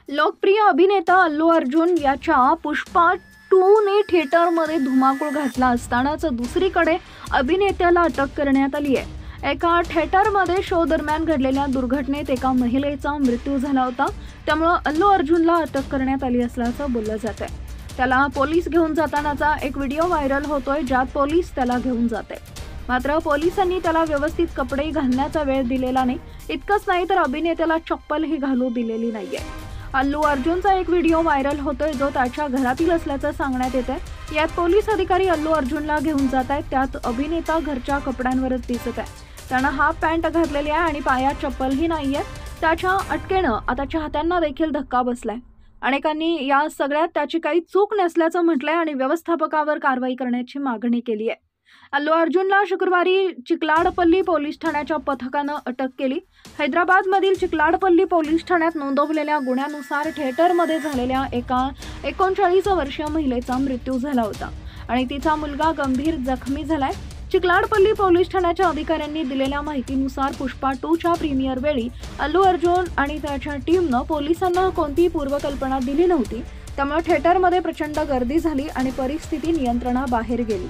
लोकप्रिय अभिनेता अल्लू अर्जुन याच्या पुष्पा 2 ने थिएटरमध्ये धुमाकूळ घातला असतानाच दुसरीकडे अभिनेत्याला अटक करण्यात आली आहे। एका थिएटरमध्ये शो दरम्यान घडलेल्या दुर्घटनेत एका महिलेचा मृत्यू झाला होता। त्यामुळे अल्लू अर्जुनला अटक करण्यात आली असल्याचं बोललं जात आहे। त्याला पोलीस घेऊन जातानाचा एक व्हिडिओ व्हायरल होतोय, ज्यात पोलीस त्याला घेऊन जाते। मात्र पोलिसांनी त्याला व्यवस्थित कपडे घालण्याचा वेळ दिलेला नाही। इतकंच नाही तर अभिनेत्याला चप्पलही घालू दिलेली नाहीये। अल्लू अर्जुनचा एक व्हिडिओ व्हायरल होतोय, जो त्याच्या घरातील असल्याचं सांगण्यात येतंय। यात पोलीस अधिकारी अल्लू अर्जुनला घेऊन जात आहेत। त्यात अभिनेता घरच्या कपड्यांवरच दिसत आहे। त्यानं हाफ पॅन्ट घातलेली आहे आणि पायात चप्पलही नाहीये। त्याच्या अटकेनं आता चाहत्यांना देखील धक्का बसलाय। अनेकांनी या सगळ्यात त्याची काही चूक नसल्याचं म्हटलंय आणि व्यवस्थापकावर कारवाई करण्याची मागणी केली आहे। अल्लू अर्जुनला शुक्रवारी चिकलाडपल्ली पोलीस ठाण्याच्या पथकानं अटक केली। हैदराबादमधील चिकलाडपल्ली पोलीस ठाण्यात नोंदवलेल्या गुन्ह्यानुसार थिएटरमध्ये झालेल्या एका 39 वर्षीय महिलेचा मृत्यू झाला होता आणि तिचा मुलगा गंभीर जखमी झालाय। चिकलाडपल्ली पोलीस ठाण्याच्या अधिकाऱ्यांनी दिलेल्या माहितीनुसार पुष्पा 2 च्या प्रीमियर वेळी अल्लू अर्जुन आणि त्याच्या टीमनं पोलिसांना कोणतीही पूर्वकल्पना दिली नव्हती। त्यामुळे थिएटरमध्ये प्रचंड गर्दी झाली आणि परिस्थिती नियंत्रणाबाहेर गेली।